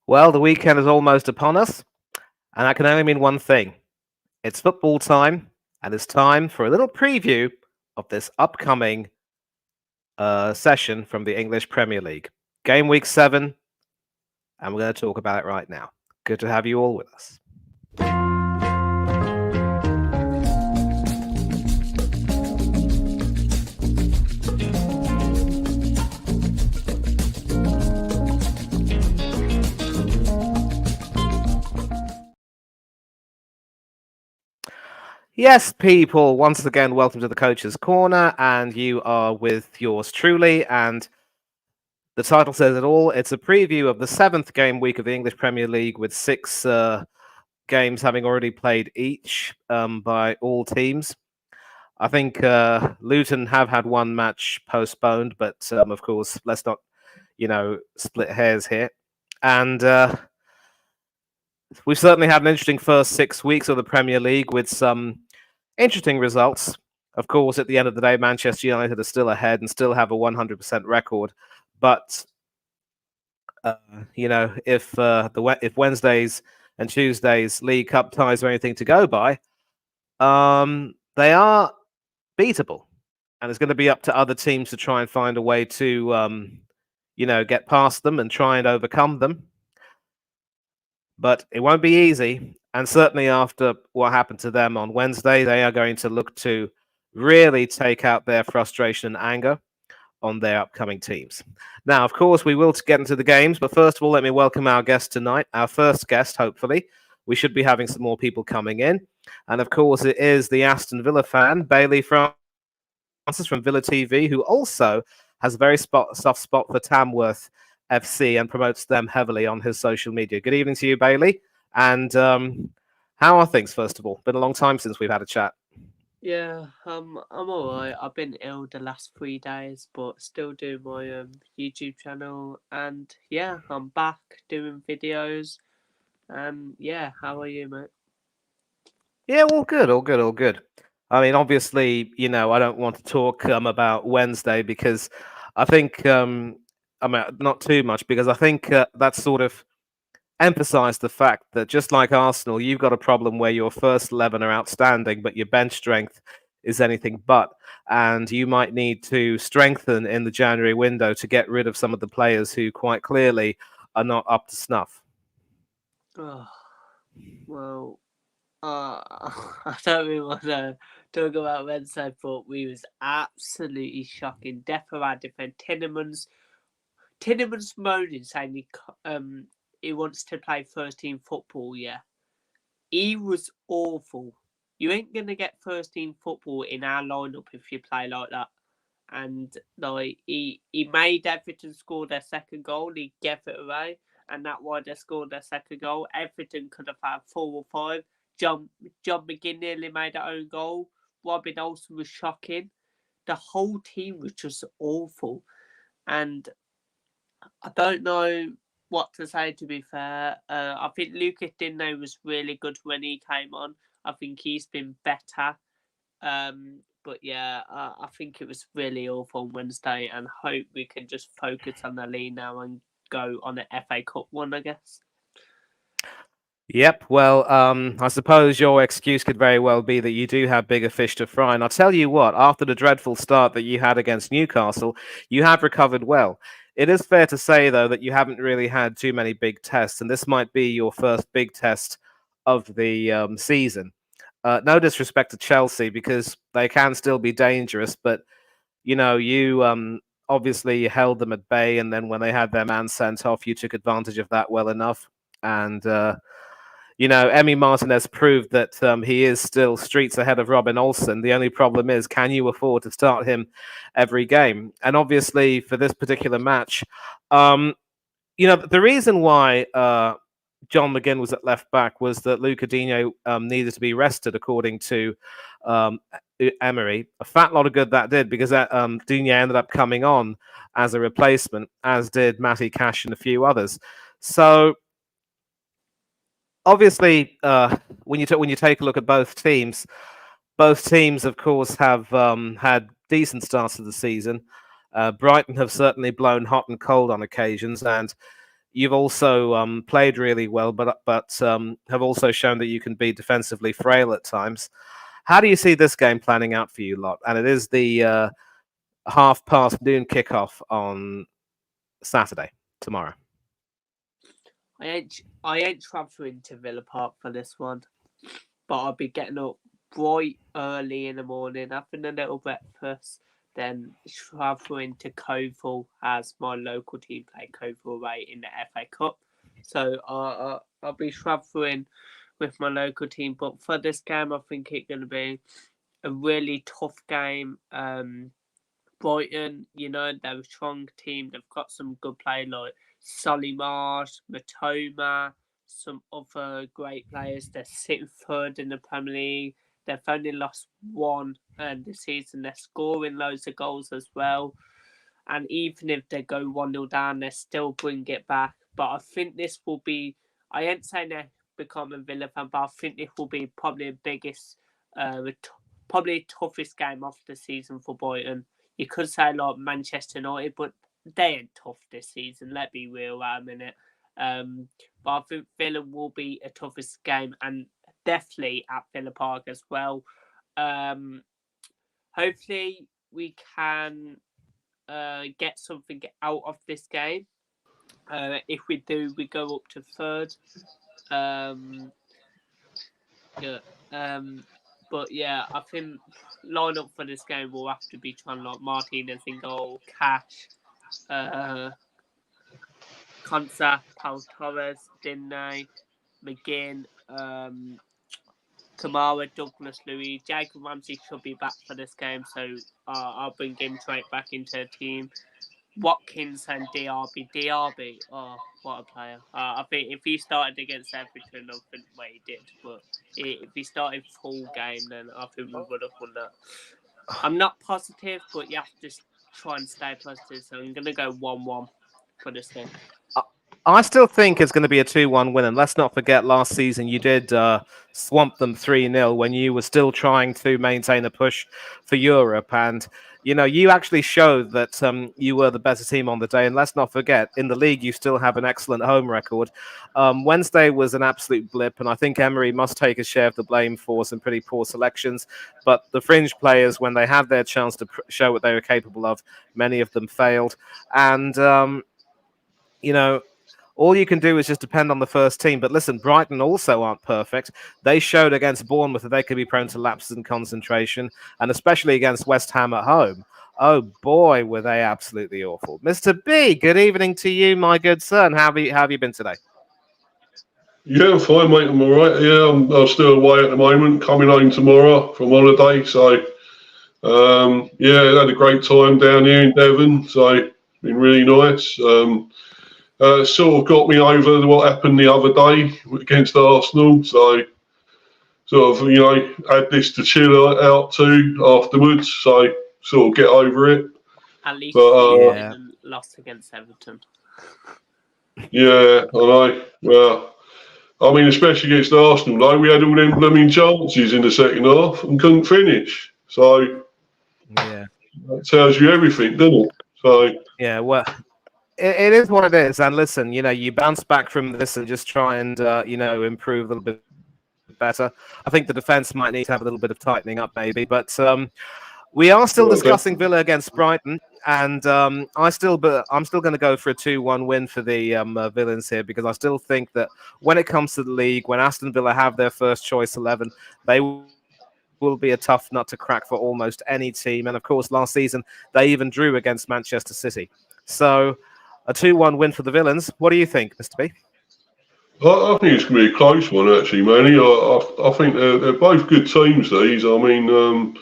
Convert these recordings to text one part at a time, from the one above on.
Well, the weekend is almost upon us, and that can only mean one thing. It's football time, and it's time for a little preview of this upcoming session from the English Premier League. Game week 7, and we're going to talk about it right now. Good to have you all with us. Yes, people, once again, welcome to the Coach's Corner, and you are with yours truly. And the title says it all. It's a preview of the 7th game week of the English Premier League, with 6 games having already played each by all teams. I think Luton have had one match postponed, but of course, let's not, split hairs here. And we've certainly had an interesting first 6 weeks of the Premier League with some interesting results. Of course, at the end of the day, Manchester United are still ahead and still have a 100% record. But if Wednesdays and Tuesdays League Cup ties are anything to go by, they are beatable, and it's going to be up to other teams to try and find a way to, get past them and try and overcome them. But it won't be easy, and certainly after what happened to them on Wednesday, they are going to look to really take out their frustration and anger on their upcoming teams. Now, of course, we will get into the games, but first of all, let me welcome our guest tonight, our first guest, hopefully. We should be having some more people coming in. And of course, it is the Aston Villa fan, Bailey Francis from Villa TV, who also has a very soft spot for Tamworth FC and promotes them heavily on his social media. Good evening to you, Bailey. And how are things, first of all? Been a long time since we've had a chat. Yeah, I'm alright. I've been ill the last 3 days, but still doing my YouTube channel. And yeah, I'm back doing videos. And yeah, how are you, mate? Yeah, all good, all good, all good. I mean, obviously, I don't want to talk about Wednesday because I think, not too much, because I think that's sort of emphasized the fact that just like Arsenal, you've got a problem where your first 11 are outstanding, but your bench strength is anything but. And you might need to strengthen in the January window to get rid of some of the players who quite clearly are not up to snuff. Oh, well, I don't really want to talk about Wednesday, but we was absolutely shocking. Death of our defence. Tinnemans moaning saying he wants to play first team football. Yeah, he was awful. You ain't gonna get first team football in our lineup if you play like that. And like he made Everton score their second goal. He gave it away, and that's why they scored their second goal. Everton could have had 4 or 5. John McGinn nearly made their own goal. Robin Olsen was shocking. The whole team was just awful, and I don't know what to say, to be fair. I think Lucas Digne was really good when he came on. I think he's been better. But yeah, I think it was really awful on Wednesday, and hope we can just focus on the league now and go on an FA Cup one, I guess. Yep. Well, I suppose your excuse could very well be that you do have bigger fish to fry. And I'll tell you what, after the dreadful start that you had against Newcastle, you have recovered well. It is fair to say, though, that you haven't really had too many big tests, and this might be your first big test of the season. No disrespect to Chelsea, because they can still be dangerous, but you obviously held them at bay, and then when they had their man sent off, you took advantage of that well enough. And Emi Martinez proved that he is still streets ahead of Robin Olsen. The only problem is, can you afford to start him every game? And obviously, for this particular match, the reason why John McGinn was at left back was that Luca Digne needed to be rested, according to Emery. A fat lot of good that did, because Digne ended up coming on as a replacement, as did Matty Cash and a few others. So obviously, when you take a look at both teams, of course, have had decent starts to the season. Brighton have certainly blown hot and cold on occasions, and you've also played really well, but have also shown that you can be defensively frail at times. How do you see this game planning out for you lot? And it is the 1:30 kickoff on Saturday tomorrow. I ain't travelling to Villa Park for this one, but I'll be getting up bright early in the morning, having a little breakfast, then travelling to Coval as my local team play Coval away in the FA Cup. So I'll be travelling with my local team, but for this game, I think it's going to be a really tough game. Brighton, they're a strong team. They've got some good players like Solly Marsh, Matoma, some other great players. They're sitting third in the Premier League. They've only lost one this season. They're scoring loads of goals as well. And even if they go 1-0 down, they still bring it back. But I think this will be, I ain't saying they become a Villa fan, but I think this will be probably the biggest, probably toughest game of the season for Brighton. You could say like Manchester United, but they ain't tough this season. Let's be real at a minute. But I think Villa will be a toughest game, and definitely at Villa Park as well. Hopefully we can get something out of this game. If we do, we go up to third. Yeah. But yeah, I think lineup for this game will have to be trying like Martinez in goal, Cash, Konsa, Paul Torres, Diney, McGinn, Kamara, Douglas Louis, Jacob Ramsey should be back for this game, so I'll bring him straight back into the team. Watkins and DRB, oh, what a player. I think if he started against Everton, I think he did, but if he started full game, then I think we would have won that. I'm not positive, but you have to try and stay positive, so I'm going to go 1-1 for this game. I still think it's going to be a 2-1 win. And let's not forget, last season you did swamp them 3-0 when you were still trying to maintain a push for Europe. And, you actually showed that you were the better team on the day. And let's not forget, in the league, you still have an excellent home record. Wednesday was an absolute blip. And I think Emery must take a share of the blame for some pretty poor selections. But the fringe players, when they had their chance to show what they were capable of, many of them failed. And, all you can do is just depend on the first team. But listen, Brighton also aren't perfect. They showed against Bournemouth that they could be prone to lapses in concentration, and especially against West Ham at home. Oh boy, were they absolutely awful. Mr. B, good evening to you, my good son. How have you been today? Yeah, I'm fine, mate. I'm all right. Yeah, I'm still away at the moment. Coming home tomorrow from holiday. So, yeah, had a great time down here in Devon. So, it's been really nice. Sort of got me over what happened the other day against Arsenal. So, sort of, had this to chill out to afterwards. So, sort of get over it. At least you didn't lost against Everton. Yeah, I know. Well, I mean, especially against Arsenal, though, we had all them blooming chances in the second half and couldn't finish. So, yeah, that tells you everything, doesn't it? So, yeah, well, it is what it is. And listen, you bounce back from this and just try and, improve a little bit better. I think the defense might need to have a little bit of tightening up, maybe. But we are still discussing Villa against Brighton. And I'm still going to go for a 2-1 win for the Villains here, because I still think that when it comes to the league, when Aston Villa have their first choice 11, they will be a tough nut to crack for almost any team. And of course, last season, they even drew against Manchester City. So a 2-1 win for the Villains. What do you think, Mr. B? I think it's going to be a close one, actually, Manny. I think they're both good teams, these. I mean,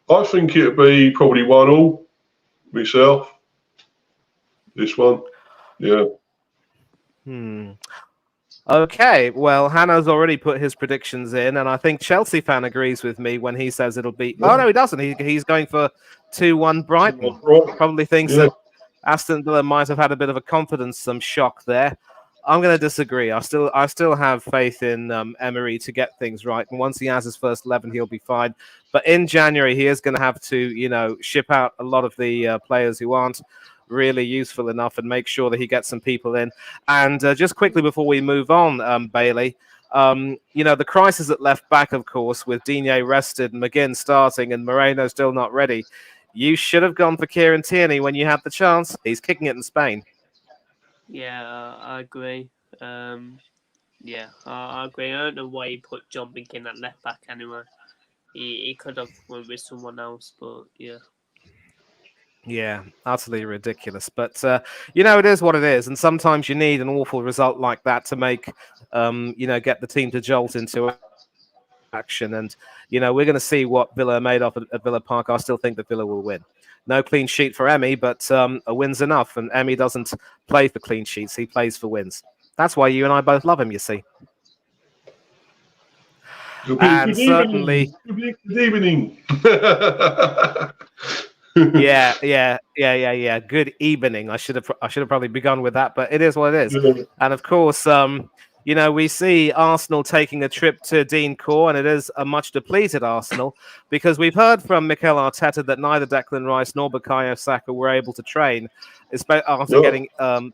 I think it'd be probably 1-1 myself. This one. Yeah. Okay, well, Hannah's already put his predictions in, and I think Chelsea fan agrees with me when he says it'll be... Oh, no, he doesn't. He's going for 2-1 Brighton. Probably thinks that Aston Villa might have had a bit of a confidence shock there. I'm going to disagree. I still have faith in Emery to get things right, and once he has his first 11, he'll be fine. But in January, he is going to have to, ship out a lot of the players who aren't really useful enough and make sure that he gets some people in. And just quickly before we move on, Bailey, the crisis at left back, of course, with Digne rested and McGinn starting and Moreno still not ready. You should have gone for Kieran Tierney when you had the chance. He's kicking it in Spain. Yeah, I agree. Yeah, I agree. I don't know why he put John McGinn at left back anyway. He could have went with someone else, but yeah. Yeah, utterly ridiculous. But, it is what it is. And sometimes you need an awful result like that to make, get the team to jolt into action. And, we're going to see what Villa are made of at Villa Park. I still think that Villa will win. No clean sheet for Emmy, but a win's enough. And Emmy doesn't play for clean sheets. He plays for wins. That's why you and I both love him, you see. Good evening. Yeah. Good evening. I should have probably begun with that, but it is what it is. Yeah. And of course, we see Arsenal taking a trip to Dean Court, and it is a much depleted Arsenal because we've heard from Mikel Arteta that neither Declan Rice nor Bukayo Saka were able to train, after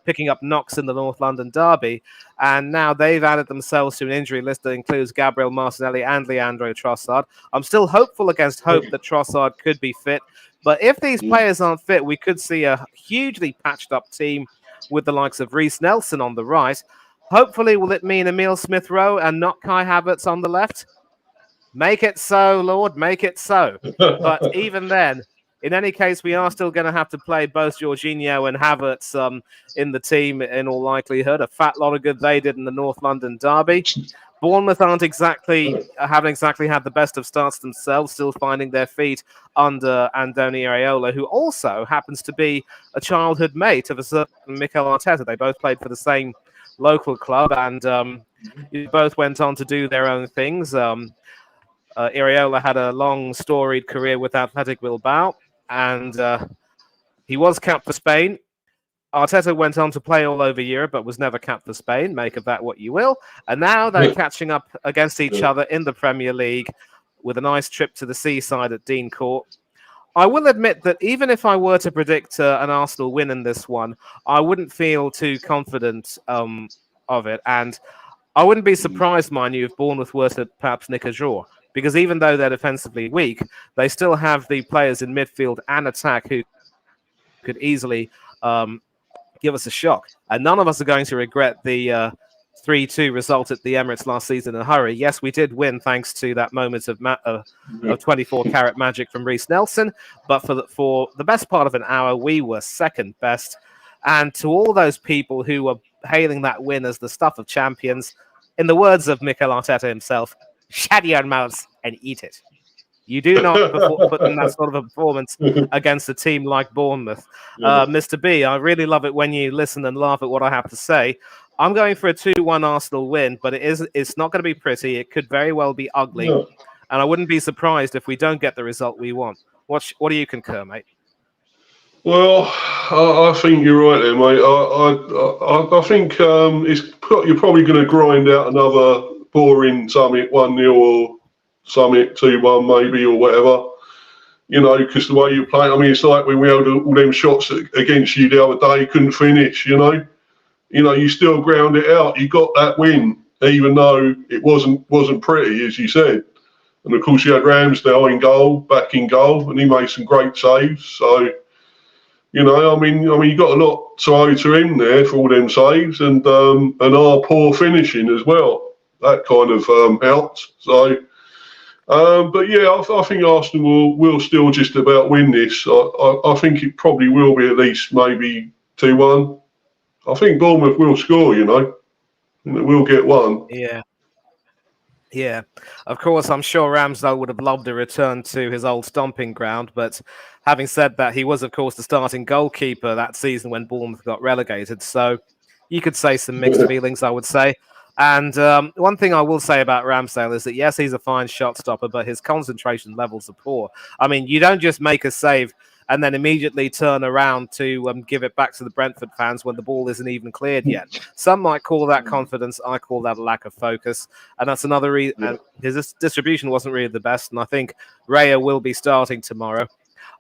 picking up knocks in the North London derby, and now they've added themselves to an injury list that includes Gabriel Martinelli and Leandro Trossard. I'm still hopeful against hope that Trossard could be fit, but if these players aren't fit, we could see a hugely patched up team with the likes of Reece Nelson on the right. Hopefully, will it mean Emile Smith-Rowe and not Kai Havertz on the left? Make it so, Lord, make it so. But even then, in any case, we are still going to have to play both Jorginho and Havertz in the team in all likelihood. A fat lot of good they did in the North London derby. Bournemouth haven't exactly had the best of starts themselves, still finding their feet under Andoni Iraola, who also happens to be a childhood mate of a certain Mikel Arteta. They both played for the same local club, and both went on to do their own things. Iraola had a long, storied career with Athletic Bilbao, and he was capped for Spain. Arteta went on to play all over Europe, but was never capped for Spain. Make of that what you will. And now they're catching up against each other in the Premier League with a nice trip to the seaside at Dean Court. I will admit that even if I were to predict an Arsenal win in this one, I wouldn't feel too confident of it. And I wouldn't be surprised, mind you, if Bournemouth were to perhaps nick a draw. Because even though they're defensively weak, they still have the players in midfield and attack who could easily give us a shock. And none of us are going to regret the 3-2 result at the Emirates last season in a hurry. Yes, we did win thanks to that moment of 24-carat magic from Reece Nelson, but for the best part of an hour, we were second best. And to all those people who were hailing that win as the stuff of champions, in the words of Mikel Arteta himself, shut your mouths and eat it. You do not put in that sort of a performance against a team like Bournemouth. Mr. B, I really love it when you listen and laugh at what I have to say. I'm going for a 2-1 Arsenal win, but it's not going to be pretty. It could very well be ugly. And I wouldn't be surprised if we don't get the result we want. What do you concur, mate? Well, I think you're right there, mate. I think you're probably going to grind out another boring something 1-0 or something 2-1 maybe or whatever. Because the way you play, I mean, it's like when we held all them shots against you the other day, couldn't finish. You still ground it out. You got that win, even though it wasn't pretty, as you said. And of course, you had Ramsdale back in goal, and he made some great saves. So, I mean, you got a lot to owe to him there for all them saves, and our poor finishing as well. That kind of helped. So, but yeah, I think Arsenal will still just about win this. I think it probably will be at least maybe 2-1. I think Bournemouth will score, and we'll get one. Yeah. Of course, I'm sure Ramsdale would have loved a return to his old stomping ground, but having said that, he was, of course, the starting goalkeeper that season when Bournemouth got relegated. So you could say some mixed feelings, I would say. And one thing I will say about Ramsdale is that, yes, he's a fine shot stopper, but his concentration levels are poor. I mean, you don't just make a save and then immediately turn around to give it back to the Brentford fans when the ball isn't even cleared yet. Some might call that confidence. I call that a lack of focus. And that's another reason. His distribution wasn't really the best. And I think Raya will be starting tomorrow.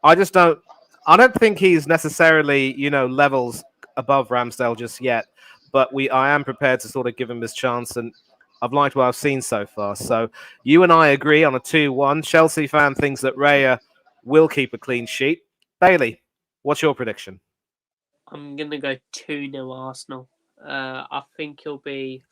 I just don't. I don't think he's necessarily, levels above Ramsdale just yet, but I am prepared to sort of give him his chance, and I've liked what I've seen so far. So you and I agree on a 2-1. Chelsea fan thinks that Raya will keep a clean sheet. Bailey, what's your prediction? I'm going to go 2-0 Arsenal. I think it'll be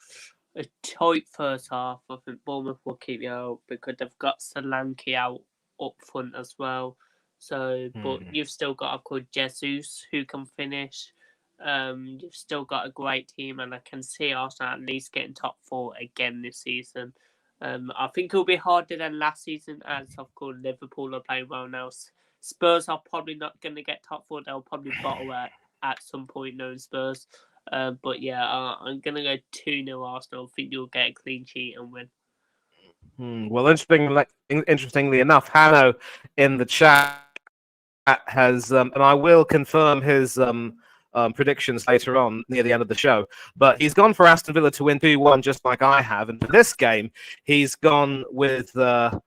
a tight first half. I think Bournemouth will keep you out because they've got Solanke out up front as well. So, but you've still got a good Jesus who can finish. You've still got a great team, and I can see Arsenal at least getting top 4 again this season. I think it'll be harder than last season, as of course Liverpool are playing well now. Spurs are probably not going to get top 4. They'll probably bottle at some point, knowing Spurs. But yeah, I'm going to go 2-0 Arsenal. I think you'll get a clean sheet and win. Well, interestingly enough, Hanno in the chat has, and I will confirm his predictions later on near the end of the show, but he's gone for Aston Villa to win 2-1 just like I have, and for this game he's gone with Bournemouth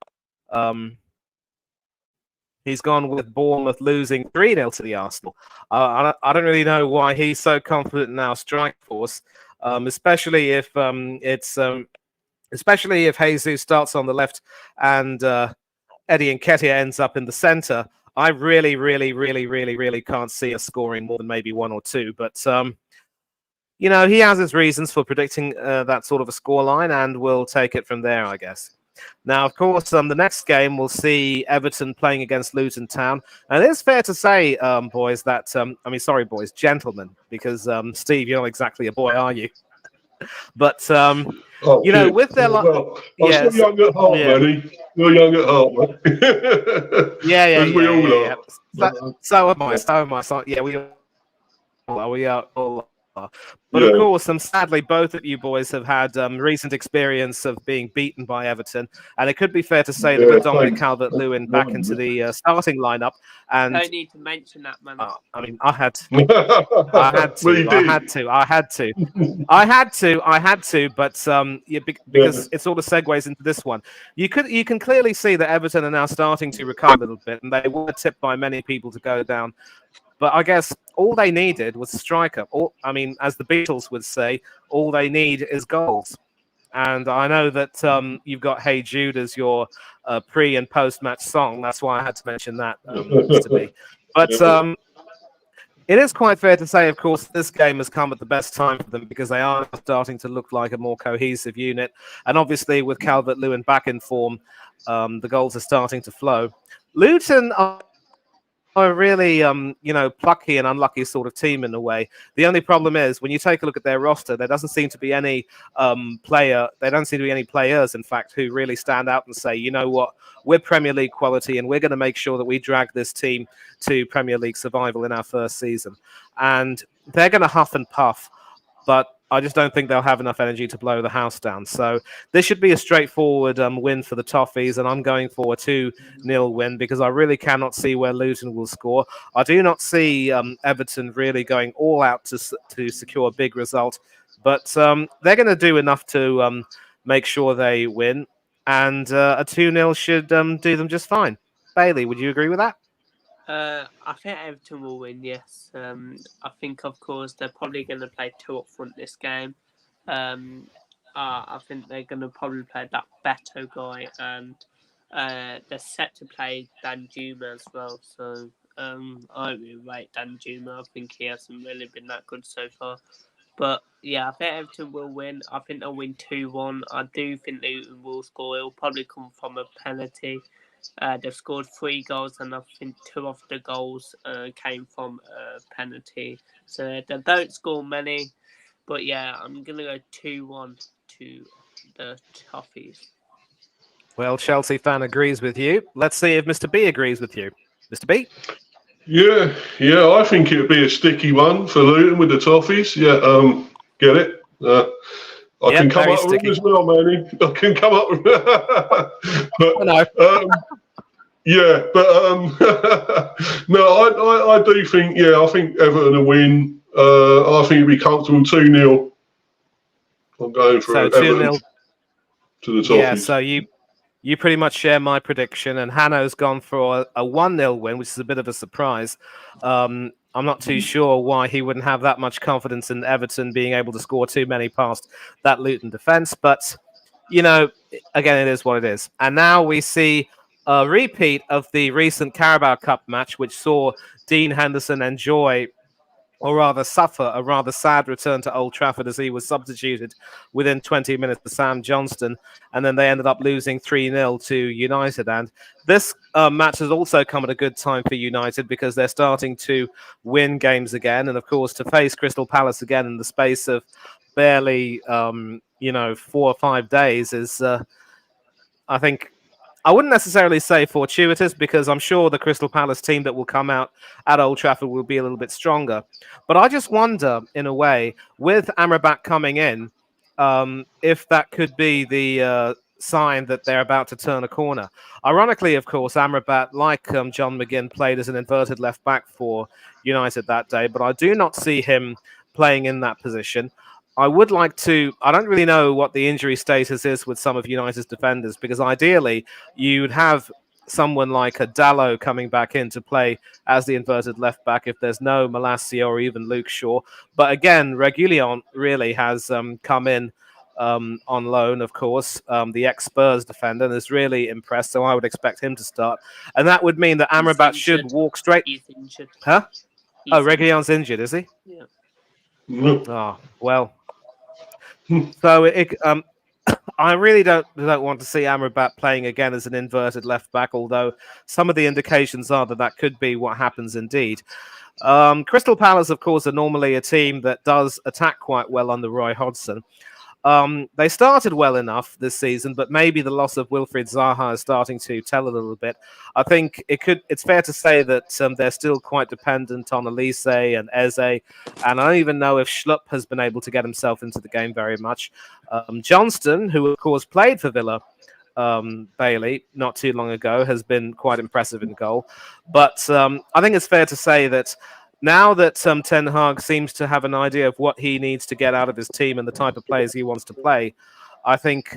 losing 3-0 to the Arsenal. I don't really know why he's so confident in our strike force, especially if Jesus starts on the left and Eddie Nketiah ends up in the centre. I really can't see us scoring more than maybe 1 or 2. But, he has his reasons for predicting that sort of a scoreline, and we'll take it from there, I guess. Now, of course, the next game we'll see Everton playing against Luton Town. And it's fair to say, boys, that, gentlemen, because, Steve, you're not exactly a boy, are you? But, with their... I'm still young at heart, buddy. Still young at heart, man. As we all are. So am I. So, yeah, we all are. But of course, sadly, both of you boys have had recent experience of being beaten by Everton, and it could be fair to say that with Dominic Calvert-Lewin back into the starting lineup, and don't need to mention that, man. I had to, but because it sort of segues into this one. You can clearly see that Everton are now starting to recover a little bit, and they were tipped by many people to go down. But I guess all they needed was a striker. As the Beatles would say, all they need is goals. And I know that you've got Hey Jude as your pre- and post-match song. That's why I had to mention that, Mr. B. But it is quite fair to say, of course, this game has come at the best time for them because they are starting to look like a more cohesive unit. And obviously, with Calvert-Lewin back in form, the goals are starting to flow. Luton are a really, plucky and unlucky sort of team in a way. The only problem is when you take a look at their roster, there doesn't seem to be any There don't seem to be any players, in fact, who really stand out and say, you know what, we're Premier League quality, and we're going to make sure that we drag this team to Premier League survival in our first season. And they're going to huff and puff, but I just don't think they'll have enough energy to blow the house down. So this should be a straightforward win for the Toffees, and I'm going for a 2-0 win because I really cannot see where Luton will score. I do not see Everton really going all out to secure a big result, but they're going to do enough to make sure they win, and a 2-0 should do them just fine. Bailey, would you agree with that? I think Everton will win, yes. I think, of course, they're probably going to play 2 up front this game. I think they're going to probably play that Beto guy, and they're set to play Danjuma as well. So I really rate Danjuma. I think he hasn't really been that good so far. But yeah, I think Everton will win. I think they'll win 2-1. I do think Luton will score. It'll probably come from a penalty. They've scored 3 goals, and I think 2 of the goals came from a penalty. So they don't score many. But yeah, I'm going to go 2-1 to the Toffees. Well, Chelsea fan agrees with you. Let's see if Mr. B agrees with you. Mr. B? Yeah, I think it'd be a sticky one for Luton with the Toffees. Yeah, get it? I can come up with them as well, Manny. I can come up with no, I do think, I think Everton will win. I think it'll be comfortable 2-0. I'm going for Everton 2-0 to the Toffees. Yeah, You pretty much share my prediction, and Hanno's gone for a 1-0 win, which is a bit of a surprise. I'm not too sure why he wouldn't have that much confidence in Everton being able to score too many past that Luton defence. But, again, it is what it is. And now we see a repeat of the recent Carabao Cup match, which saw Dean Henderson enjoy, or rather suffer, a rather sad return to Old Trafford as he was substituted within 20 minutes to Sam Johnston, and then they ended up losing 3-0 to United. And this match has also come at a good time for United because they're starting to win games again, and of course to face Crystal Palace again in the space of barely 4 or 5 days is, I think, I wouldn't necessarily say fortuitous, because I'm sure the Crystal Palace team that will come out at Old Trafford will be a little bit stronger. But I just wonder, in a way, with Amrabat coming in, if that could be the sign that they're about to turn a corner. Ironically, of course, Amrabat, like John McGinn, played as an inverted left back for United that day, but I do not see him playing in that position. I don't really know what the injury status is with some of United's defenders, because ideally you'd have someone like a Dallo coming back in to play as the inverted left back if there's no Malacia or even Luke Shaw. But again, Reguilon really has come in on loan, of course, the ex-Spurs defender, and is really impressed, so I would expect him to start. And that would mean that Amrabat should walk straight... He's injured. Huh? He's Reguilon's injured, is he? Yeah. Oh, well... So I really don't want to see Amrabat playing again as an inverted left back, although some of the indications are that could be what happens indeed. Crystal Palace, of course, are normally a team that does attack quite well under Roy Hodgson. They started well enough this season, but maybe the loss of Wilfried Zaha is starting to tell a little bit. I think it's fair to say that they're still quite dependent on Elise and Eze, and I don't even know if Schlupp has been able to get himself into the game very much. Johnston, who of course played for Villa, Bailey, not too long ago, has been quite impressive in goal. But I think it's fair to say that now that Ten Hag seems to have an idea of what he needs to get out of his team and the type of players he wants to play, I think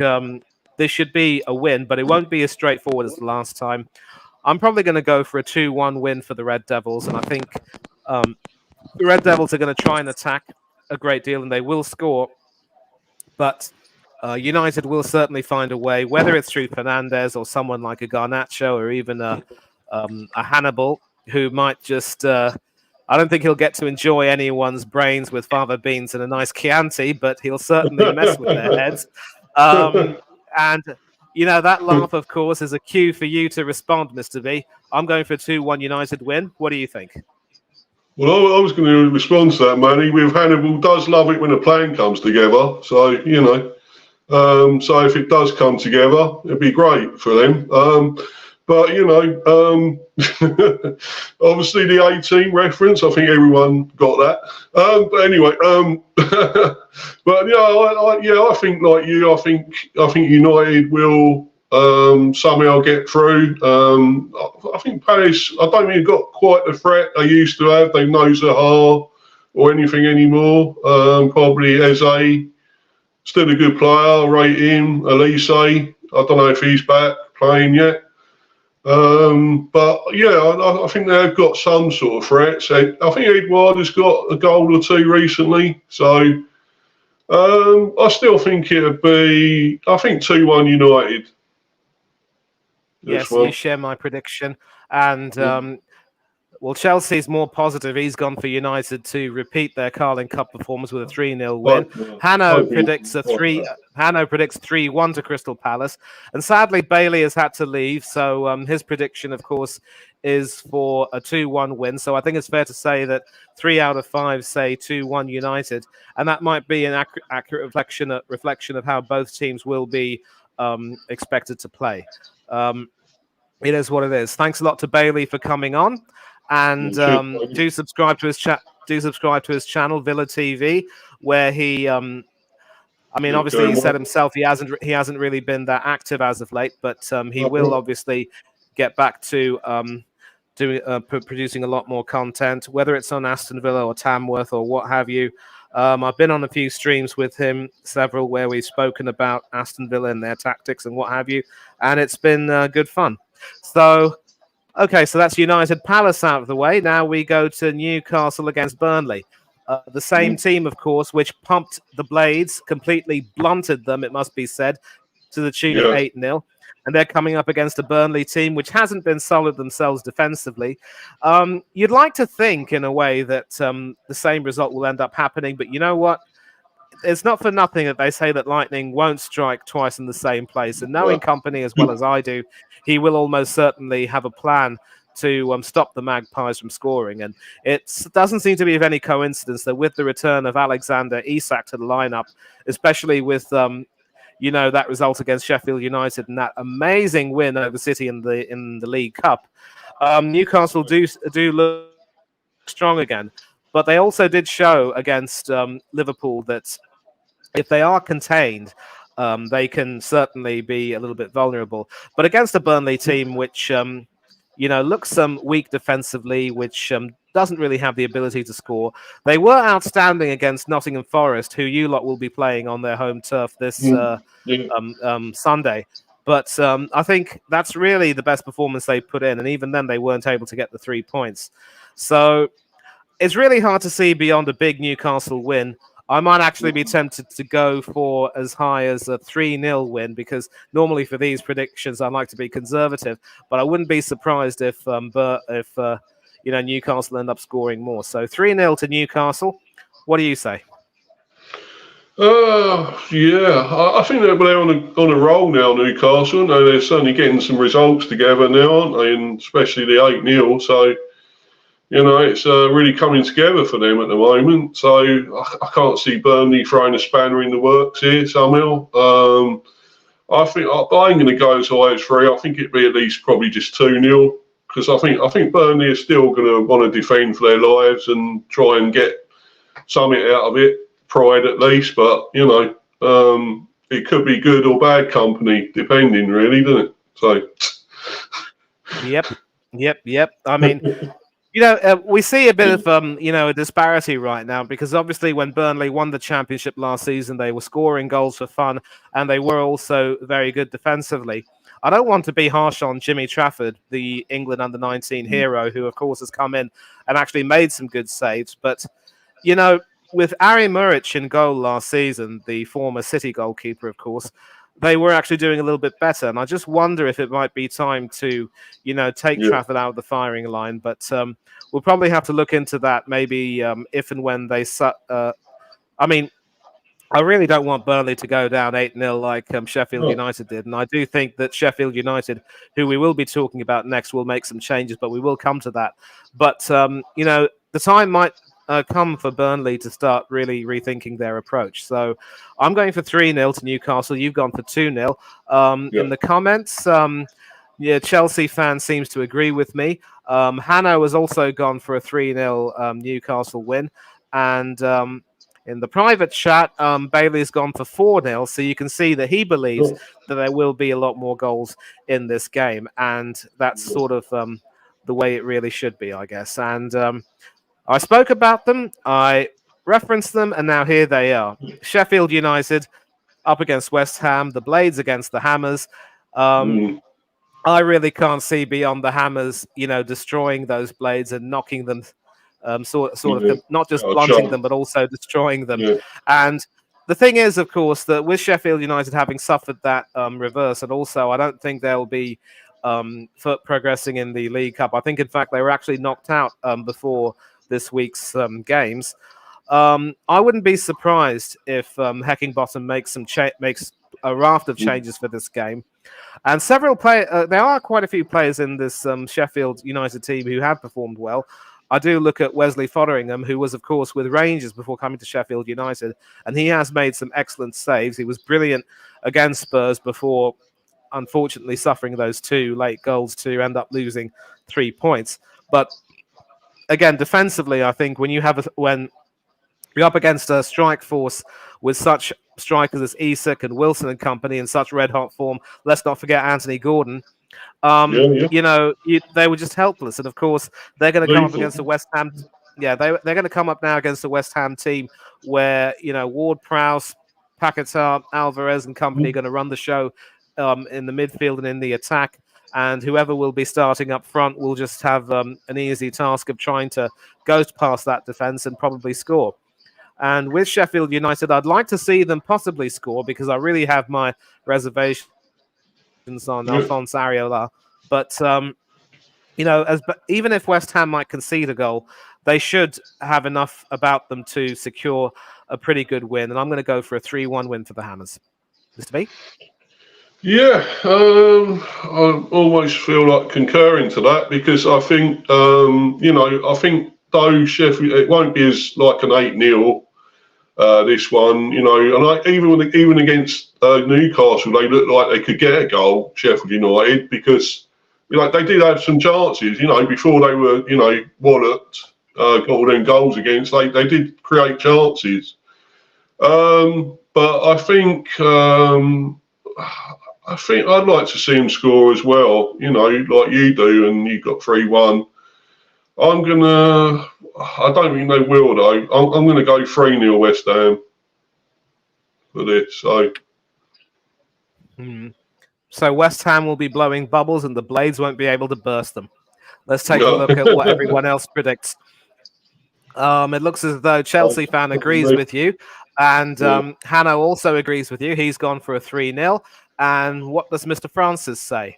this should be a win, but it won't be as straightforward as the last time. I'm probably going to go for a 2-1 win for the Red Devils, and I think the Red Devils are going to try and attack a great deal, and they will score, but United will certainly find a way, whether it's through Fernandes or someone like a Garnacho or even a Hannibal, who might just... I don't think he'll get to enjoy anyone's brains with fava beans and a nice Chianti, but he'll certainly mess with their heads. And, that laugh, of course, is a cue for you to respond, Mr. V. I'm going for a 2-1 United win. What do you think? Well, I was going to respond to that, Manny, with Hannibal does love it when a plan comes together. So, so if it does come together, it'd be great for them. But, obviously the A-team reference, I think everyone got that. But anyway, but I think like you, I think United will somehow get through. I think Palace, I don't think they've got quite the threat they used to have. They know Zaha or anything anymore. Probably Eze, still a good player, rate him. Elise, I don't know if he's back playing yet. But yeah, I think they've got some sort of threats. I think Edouard has got a goal or two recently, so I still think it'd be, 2-1 United. Yes, you share my prediction, and well, Chelsea's more positive. He's gone for United to repeat their Carling Cup performance with a 3-0 win. Hanno predicts 3-1 to Crystal Palace. And sadly, Bailey has had to leave. So his prediction, of course, is for a 2-1 win. So I think it's fair to say that 3 out of 5 say 2-1 United. And that might be an accurate reflection of how both teams will be expected to play. It is what it is. Thanks a lot to Bailey for coming on. And do subscribe to his channel, Villa TV, where he obviously he said himself he hasn't really been that active as of late, but he will obviously get back to producing a lot more content, whether it's on Aston Villa or Tamworth or what have you. I've been on a few streams with him, several where we've spoken about Aston Villa and their tactics and what have you, and it's been good fun. So, okay, so that's United Palace out of the way. Now we go to Newcastle against Burnley. The same team, of course, which pumped the Blades, completely blunted them, it must be said, to the tune of Yeah. 8-0. And they're coming up against a Burnley team which hasn't been solid themselves defensively. You'd like to think, in a way, that the same result will end up happening, but you know what? It's not for nothing that they say that lightning won't strike twice in the same place. And knowing Company as well as I do, he will almost certainly have a plan to stop the Magpies from scoring. And it doesn't seem to be of any coincidence that with the return of Alexander Isak to the lineup, especially with that result against Sheffield United and that amazing win over City in the League Cup, Newcastle do look strong again. But they also did show against Liverpool that if they are contained, they can certainly be a little bit vulnerable. But against a Burnley team which looks weak defensively, which doesn't really have the ability to score, they were outstanding against Nottingham Forest, who you lot will be playing on their home turf this Sunday. But I think that's really the best performance they put in, and even then they weren't able to get the 3 points. So it's really hard to see beyond a big Newcastle win. I might actually be tempted to go for as high as a 3-0 win, because normally for these predictions I like to be conservative, but I wouldn't be surprised if Newcastle end up scoring more. So 3-0 to Newcastle. What do you say? I think they're on a roll now, Newcastle. No, they're certainly getting some results together now, aren't they? And especially the 8-0. So, it's really coming together for them at the moment. So I can't see Burnley throwing a spanner in the works here somehow. I think I ain't going to go as high as 3. I think it'd be at least probably just 2-0, because I think Burnley are still going to want to defend for their lives and try and get something out of it, pride at least. But it could be good or bad company, depending, really, doesn't it? So. Yep. I mean. We see a bit of a disparity right now, because obviously when Burnley won the championship last season, they were scoring goals for fun, and they were also very good defensively. I don't want to be harsh on Jimmy Trafford, the England under-19 hero, who of course has come in and actually made some good saves. But with Ari Muric in goal last season, the former City goalkeeper, of course, they were actually doing a little bit better. And I just wonder if it might be time to, take Trafford out of the firing line. But we'll probably have to look into that maybe if and when they... I really don't want Burnley to go down 8-0 like Sheffield United did. And I do think that Sheffield United, who we will be talking about next, will make some changes, but we will come to that. But, the time might come for Burnley to start really rethinking their approach. So I'm going for 3-0 to Newcastle. You've gone for 2-0. In the comments, Chelsea fan seems to agree with me. Hanno has also gone for a 3-0 Newcastle win. And in the private chat, Bailey's gone for 4-0. So you can see that he believes that there will be a lot more goals in this game. And that's sort of the way it really should be, I guess. And I spoke about them, I referenced them, and now here they are. Sheffield United up against West Ham, the Blades against the Hammers. I really can't see beyond the Hammers, destroying those Blades and knocking them, not just blunting them, but also destroying them. Yeah. And the thing is, of course, that with Sheffield United having suffered that reverse, and also I don't think they'll be progressing in the League Cup. I think, in fact, they were actually knocked out before this week's games. I wouldn't be surprised if Heckingbottom makes a raft of changes for this game. And several players, there are quite a few players in this Sheffield United team who have performed well. I do look at Wesley Fotheringham, who was, of course, with Rangers before coming to Sheffield United, and he has made some excellent saves. He was brilliant against Spurs before, unfortunately, suffering those 2 late goals to end up losing 3 points. But again, defensively, I think when you're up against a strike force with such strikers as Isak and Wilson and company in such red-hot form, let's not forget Anthony Gordon. They were just helpless. And of course, they're going to come up against the West Ham. yeah, they're going to come up now against the West Ham team where, Ward-Prowse, Paquetá, Alvarez and company are going to run the show in the midfield and in the attack. And whoever will be starting up front will just have an easy task of trying to ghost past that defence and probably score. And with Sheffield United, I'd like to see them possibly score because I really have my reservations on Alphonse Areola. But even if West Ham might concede a goal, they should have enough about them to secure a pretty good win. And I'm going to go for a 3-1 win for the Hammers. Mr. B? Yeah, I almost feel like concurring to that because I think, I think though Sheffield, it won't be as like an 8-0. This one, and even against Newcastle, they looked like they could get a goal, Sheffield United, because they did have some chances. Before they were walloped, got all them goals against. They did create chances, but I think I'd like to see them score as well. Like you do, and you got 3-1. I don't think they will though. I'm gonna go 3-0 West Ham for this. So West Ham will be blowing bubbles and the Blades won't be able to burst them. Let's take a look at what everyone else predicts. It looks as though Chelsea fan agrees with you, and Hanno also agrees with you. He's gone for a 3-0. And what does Mr. Francis say?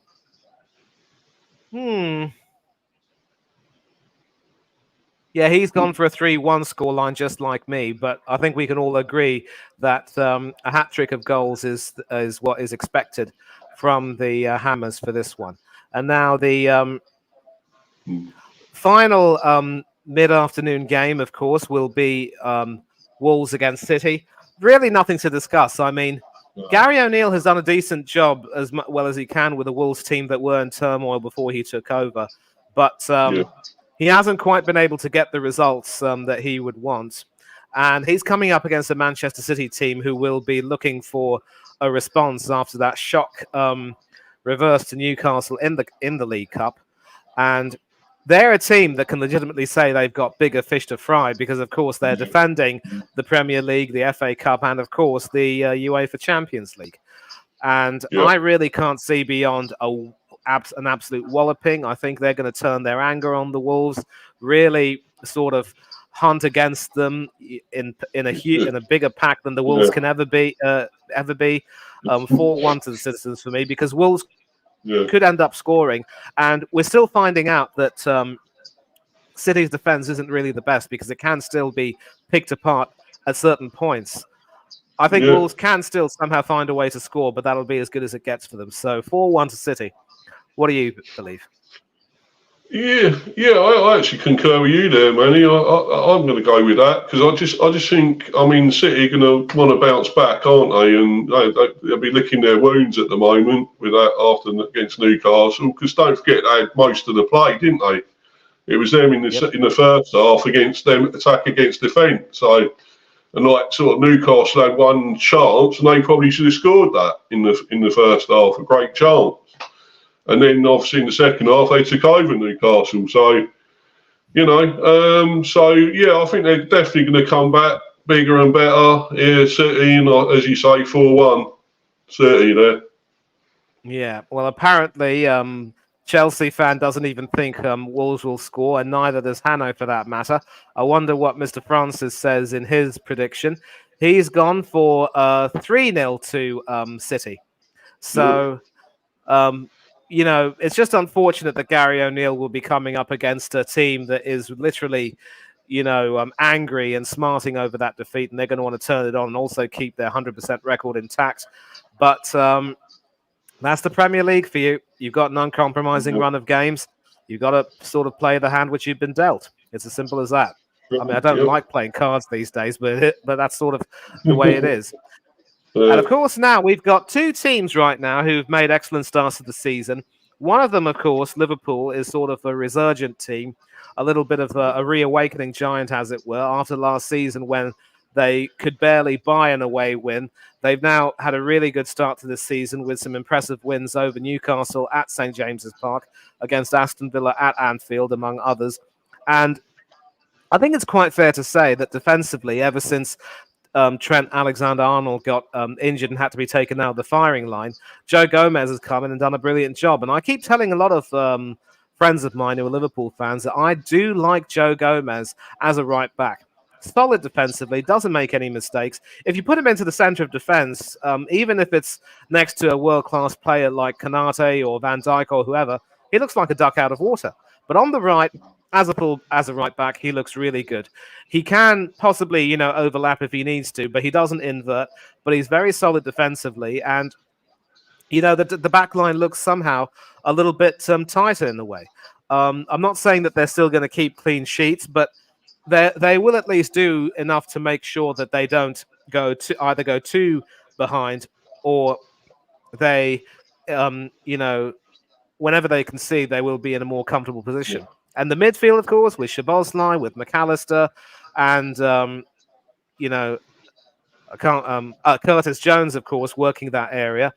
Yeah, he's gone for a 3-1 scoreline just like me, but I think we can all agree that a hat-trick of goals is what is expected from the Hammers for this one. And now the final mid-afternoon game, of course, will be Wolves against City. Really nothing to discuss. I mean, Gary O'Neill has done a decent job as well as he can with a Wolves team that were in turmoil before he took over. But he hasn't quite been able to get the results that he would want. And he's coming up against a Manchester City team who will be looking for a response after that shock reverse to Newcastle in the League Cup. And they're a team that can legitimately say they've got bigger fish to fry because, of course, they're defending the Premier League, the FA Cup, and, of course, the UEFA Champions League. And I really can't see beyond an absolute walloping. I think they're going to turn their anger on the Wolves, really sort of hunt against them in a bigger pack than the Wolves can ever be. 4-1 to the Citizens for me because Wolves could end up scoring, and we're still finding out that City's defense isn't really the best because it can still be picked apart at certain points. I think Wolves can still somehow find a way to score, but that'll be as good as it gets for them. So 4-1 to City. What do you believe? Yeah, I actually concur with you there, Manny. I'm going to go with that because I just think, City are going to want to bounce back, aren't they? And they'll be licking their wounds at the moment with that after against Newcastle. Because don't forget, they had most of the play, didn't they? It was them in the first half against them attack against defence. So, and sort of Newcastle had one chance, and they probably should have scored that in the first half, a great chance. And then obviously in the second half they took over Newcastle. So, I think they're definitely going to come back bigger and better. Yeah, City, as you say, 4-1, City there. Yeah, well, apparently Chelsea fan doesn't even think Wolves will score, and neither does Hanno for that matter. I wonder what Mr. Francis says in his prediction. He's gone for 3-0 to City. So, it's just unfortunate that Gary O'Neill will be coming up against a team that is literally, angry and smarting over that defeat, and they're going to want to turn it on and also keep their 100% record intact. But that's the Premier League for you. You've got an uncompromising run of games. You've got to sort of play the hand which you've been dealt. It's as simple as that. I mean, I don't like playing cards these days, but that's sort of the way it is. And of course, now we've got two teams right now who've made excellent starts to the season. One of them, of course, Liverpool, is sort of a resurgent team, a little bit of a reawakening giant, as it were, after last season when they could barely buy an away win. They've now had a really good start to this season with some impressive wins over Newcastle at St. James's Park, against Aston Villa at Anfield, among others. And I think it's quite fair to say that defensively, ever since Trent Alexander-Arnold got injured and had to be taken out of the firing line, Joe Gomez has come in and done a brilliant job. And I keep telling a lot of friends of mine who are Liverpool fans that I do like Joe Gomez as a right back. Solid defensively, doesn't make any mistakes. If you put him into the centre of defence, even if it's next to a world-class player like Kanate or Van Dijk or whoever, he looks like a duck out of water. But on the right, as a right back, he looks really good. He can possibly, overlap if he needs to, but he doesn't invert. But he's very solid defensively, and the back line looks somehow a little bit tighter in a way. I'm not saying that they're still going to keep clean sheets, but they will at least do enough to make sure that they don't either go too behind or they, whenever they concede, they will be in a more comfortable position. And the midfield, of course, with Szoboszlai, with McAllister, and Curtis Jones, of course, working that area,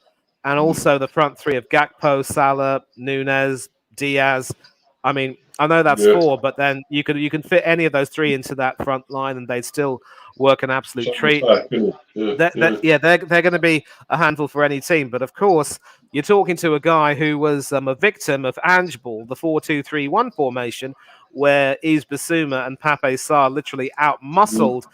and also the front three of Gakpo, Salah, Nunez, Diaz. I mean, I know that's four, but then you can fit any of those three into that front line, and they'd still work an absolute treat. They're going to be a handful for any team. But of course, you're talking to a guy who was a victim of Ange Ball, the 4-2-3-1 formation, where Yves Bissouma and Pape Sarr literally outmuscled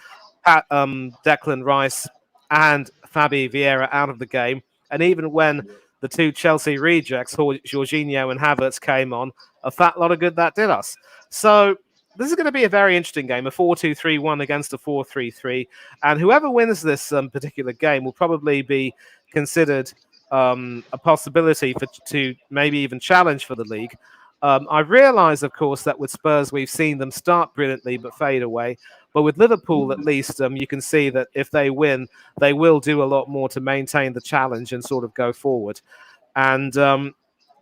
Declan Rice and Fabi Vieira out of the game. And even when the two Chelsea rejects, Jorginho and Havertz, came on, a fat lot of good that did us. So this is going to be a very interesting game, a 4-2-3-1 against a 4-3-3. And whoever wins this particular game will probably be considered a possibility to maybe even challenge for the league. I realise, of course, that with Spurs, we've seen them start brilliantly but fade away. But with Liverpool, at least, you can see that if they win, they will do a lot more to maintain the challenge and sort of go forward. And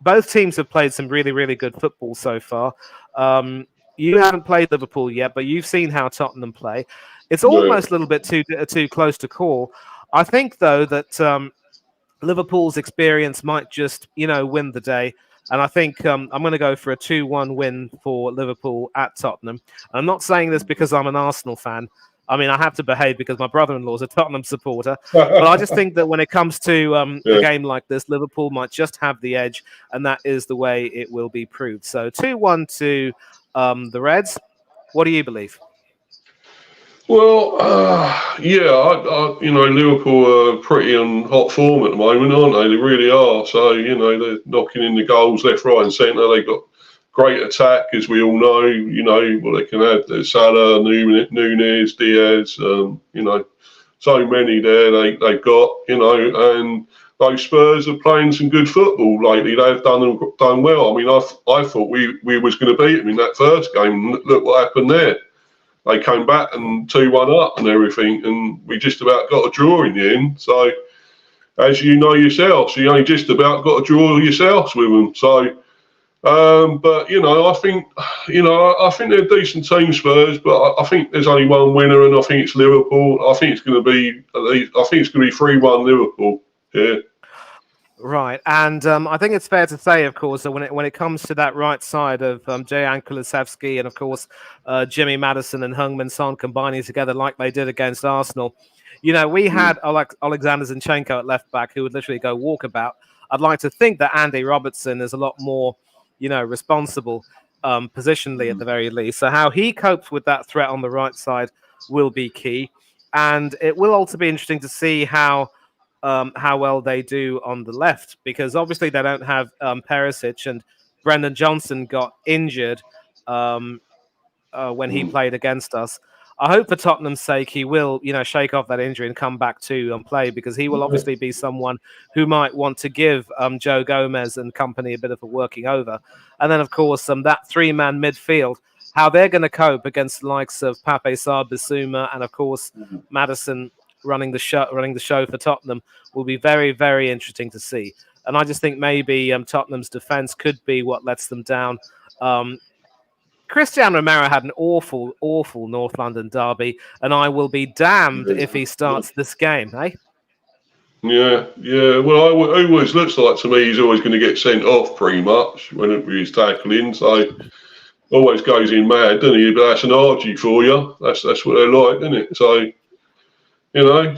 both teams have played some really, really good football so far. You haven't played Liverpool yet, but you've seen how Tottenham play. It's almost a little bit too close to call. I think, though, that Liverpool's experience might just, win the day. And I think I'm going to go for a 2-1 win for Liverpool at Tottenham. I'm not saying this because I'm an Arsenal fan. I mean, I have to behave because my brother-in-law is a Tottenham supporter. But I just think that when it comes to a game like this, Liverpool might just have the edge, and that is the way it will be proved. So 2-1 to the Reds. What do you believe? Well, Liverpool are pretty on hot form at the moment, aren't they? They really are. So, they're knocking in the goals left, right and centre. They've got great attack, as we all know. What they can add, there's Salah, Nunez, Diaz, so many there they've got, and those Spurs are playing some good football lately. They've done well. I mean, I thought we was going to beat them in that first game. Look what happened there. They came back and 2-1 up and everything, and we just about got a draw in the end. So, as you know yourselves, you only just about got a draw yourselves with them. So, but I think they're a decent team, Spurs. But I think there's only one winner, and I think it's Liverpool. I think it's going to be 3-1 Liverpool. Yeah. Right, and I think it's fair to say, of course, that when it comes to that right side of Dejan Kulusevski and, of course, Jimmy Maddison and Heung-min Son combining together like they did against Arsenal, we had Alexander Zinchenko at left back who would literally go walkabout. I'd like to think that Andy Robertson is a lot more, responsible positionally at the very least. So how he copes with that threat on the right side will be key, and it will also be interesting to see how well they do on the left, because obviously they don't have Perisic, and Brendan Johnson got injured when he played against us. I hope for Tottenham's sake he will, shake off that injury and come back to play, because he will obviously be someone who might want to give Joe Gomez and company a bit of a working over. And then, of course, that three-man midfield, how they're going to cope against the likes of Pape Sarr, Bissouma, and, of course, Maddison running the show for Tottenham will be very, very interesting to see. And I just think maybe Tottenham's defence could be what lets them down. Cristiano Romero had an awful, awful North London derby, and I will be damned if he starts this game, eh? Yeah. Well, it always looks like to me he's always going to get sent off pretty much when he's tackling. So, always goes in mad, doesn't he? But that's an Archie for you. That's what they're like, isn't it? So,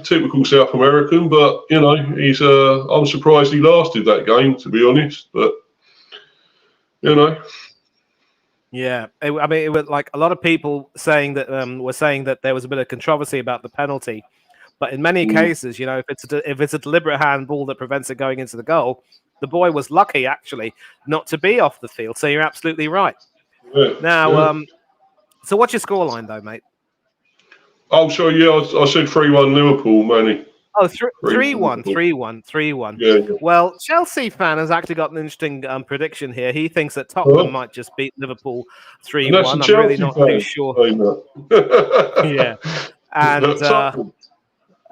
typical South American, but he's. I'm surprised he lasted that game, to be honest. But Yeah, I mean, it was like a lot of people saying that were saying that there was a bit of controversy about the penalty, but in many cases, if it's a deliberate handball that prevents it going into the goal, the boy was lucky actually not to be off the field. So you're absolutely right. yeah, Now, yeah. So what's your scoreline though, mate? Oh, sorry, yeah, I said 3-1 Liverpool, Manny. Oh, 3-1, 3-1, 3-1. Yeah. Well, Chelsea fan has actually got an interesting prediction here. He thinks that Tottenham might just beat Liverpool 3-1. And that's a I'm really Chelsea not fan too sure. Yeah,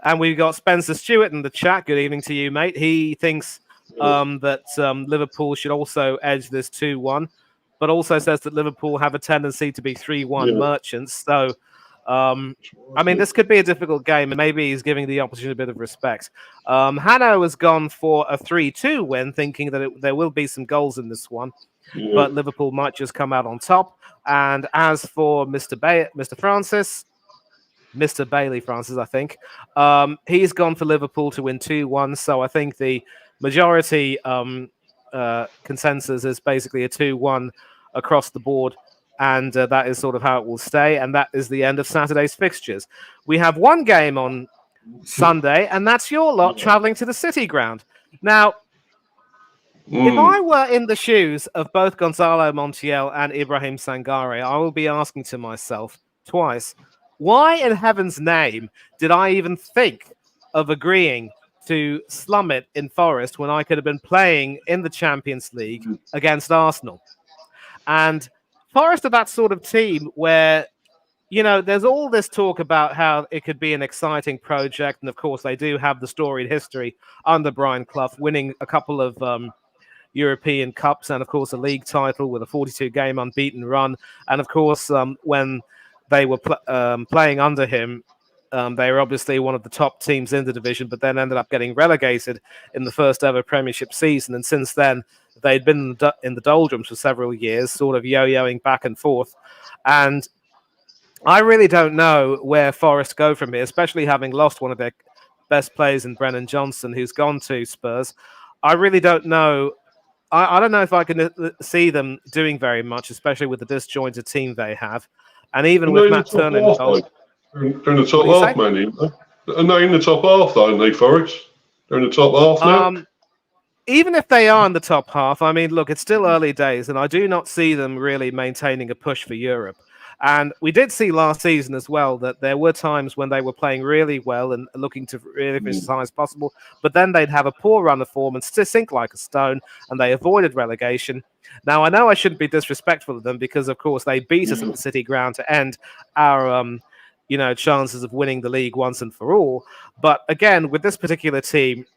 and we've got Spencer Stewart in the chat. Good evening to you, mate. He thinks that Liverpool should also edge this 2-1, but also says that Liverpool have a tendency to be 3-1 merchants. So. I mean, this could be a difficult game, and maybe he's giving the opposition a bit of respect. Hanno has gone for a 3-2 win, thinking that there will be some goals in this one, but Liverpool might just come out on top. And as for Mr. Bailey Francis, I think, he's gone for Liverpool to win 2-1. So I think the majority consensus is basically a 2-1 across the board. And that is sort of how it will stay. And that is the end of Saturday's fixtures. We have one game on Sunday, and that's your lot traveling to the City Ground. Now, if I were in the shoes of both Gonzalo Montiel and Ibrahim Sangare, I will be asking to myself twice, why in heaven's name did I even think of agreeing to slum it in Forest when I could have been playing in the Champions League against Arsenal? And Forest are that sort of team where, there's all this talk about how it could be an exciting project. And of course, they do have the storied history under Brian Clough, winning a couple of European Cups and, of course, a league title with a 42-game unbeaten run. And, of course, when they were playing under him, they were obviously one of the top teams in the division, but then ended up getting relegated in the first ever Premiership season. And since then, they'd been in the doldrums for several years, sort of yo-yoing back and forth. And I really don't know where Forest go from here, especially having lost one of their best players in Brennan Johnson, who's gone to Spurs. I really don't know. I don't know if I can see them doing very much, especially with the disjointed team they have. And even with Matt Turner involved. They're in the top half, Manny. And they're in the top half, though, aren't they, Forest? They're in the top half now? Even if they are in the top half, I mean, look, it's still early days, and I do not see them really maintaining a push for Europe. And we did see last season as well that there were times when they were playing really well and looking to really finish as high as possible, but then they'd have a poor run of form and sink like a stone, and they avoided relegation. Now, I know I shouldn't be disrespectful of them because, of course, they beat us at the City Ground to end our chances of winning the league once and for all. But again, with this particular team,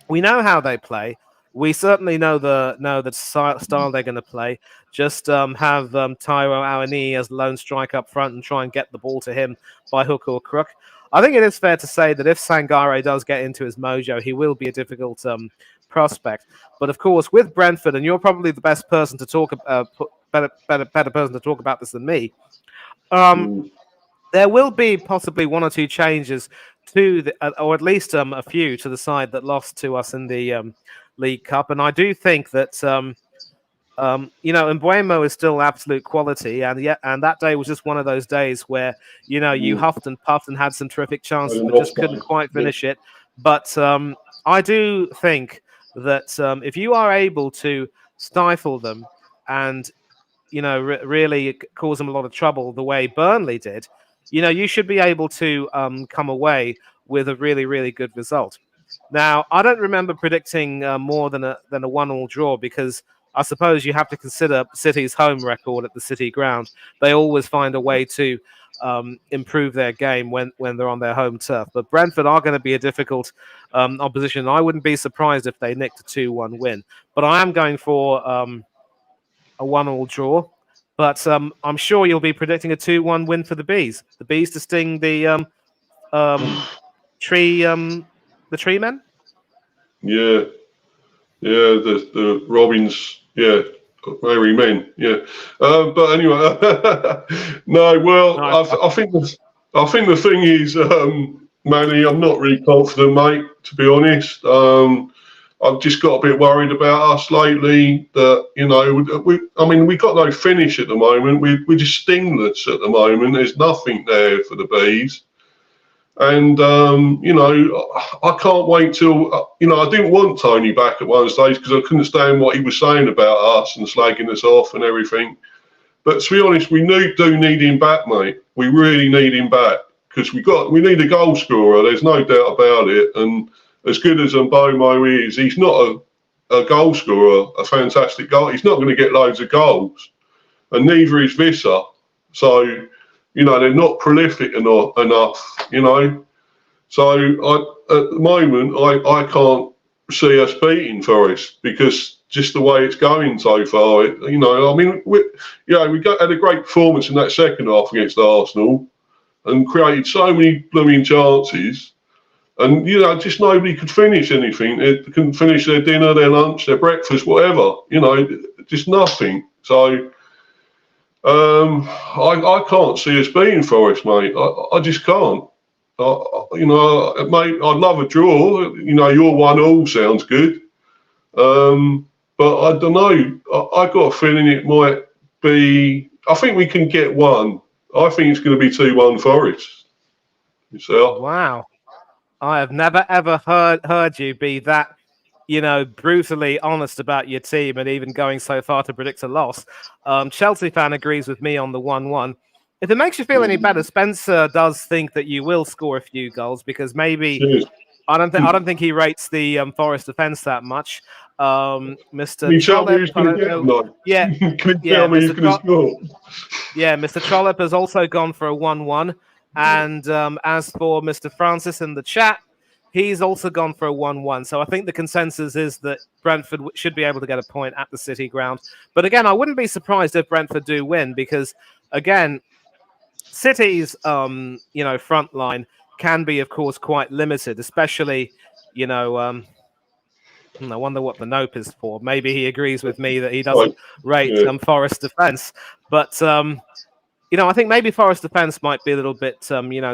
we know how they play. We certainly know the style they're going to play. Just have Taiwo Awoniyi as lone strike up front and try and get the ball to him by hook or crook. I think it is fair to say that if Sangare does get into his mojo, he will be a difficult prospect. But of course, with Brentford, and you're probably the best person to talk better person to talk about this than me. There will be possibly one or two changes to or at least a few to the side that lost to us in the League Cup, and I do think that Mbeumo is still absolute quality, and that day was just one of those days where you huffed and puffed and had some terrific chances, but just couldn't quite finish it. But I do think that if you are able to stifle them and really cause them a lot of trouble the way Burnley did, you should be able to come away with a really, really good result. Now, I don't remember predicting more than a 1-1 draw because I suppose you have to consider City's home record at the City Ground. They always find a way to improve their game when they're on their home turf. But Brentford are going to be a difficult opposition. I wouldn't be surprised if they nicked a 2-1 win. But I am going for a 1-1 draw. But I'm sure you'll be predicting a 2-1 win for the Bees. The Bees to sting the tree men. Yeah, the Robins. Yeah, where he meant. Yeah, but anyway, no. Well, I think the thing is, Manny, I'm not really confident, mate. To be honest, I've just got a bit worried about us lately. That we got no finish at the moment. We're just stingless at the moment. There's nothing there for the bees. And, I can't wait till, I didn't want Tony back at one stage because I couldn't stand what he was saying about us and slagging us off and everything. But to be honest, we do need him back, mate. We really need him back because we need a goal scorer. There's no doubt about it. And as good as Mbomo is, he's not a goal scorer, a fantastic goal. He's not going to get loads of goals. And neither is Visser. So, they're not prolific enough, So at the moment, I can't see us beating Forest because just the way it's going so far. We had a great performance in that second half against Arsenal and created so many blooming chances. And, just nobody could finish anything. They couldn't finish their dinner, their lunch, their breakfast, whatever, just nothing. So, I can't see us beating Forest, mate. I just can't. Mate, I'd love a draw. Your 1-1 sounds good. But I don't know. I got a feeling it might be. I think we can get one. I think it's going to be 2-1 Forest. Yourself? Wow. I have never ever heard you be that, brutally honest about your team and even going so far to predict a loss. Chelsea fan agrees with me on the 1-1. If it makes you feel any better, Spencer does think that you will score a few goals because maybe Cheers. I don't think he rates the Forest defense that much. Mr. Can you tell me Trollope, who's going to get them, though? Yeah, Can you tell me who's going to score? Yeah, Mr. Trollope has also gone for a 1-1. And as for Mr. Francis in the chat, he's also gone for a 1-1. So I think the consensus is that Brentford should be able to get a point at the City ground. But again, I wouldn't be surprised if Brentford do win because, again, City's front line can be, of course, quite limited, especially, I wonder what the nope is for. Maybe he agrees with me that he doesn't rate Forest defence. But I think maybe Forest defence might be a little bit,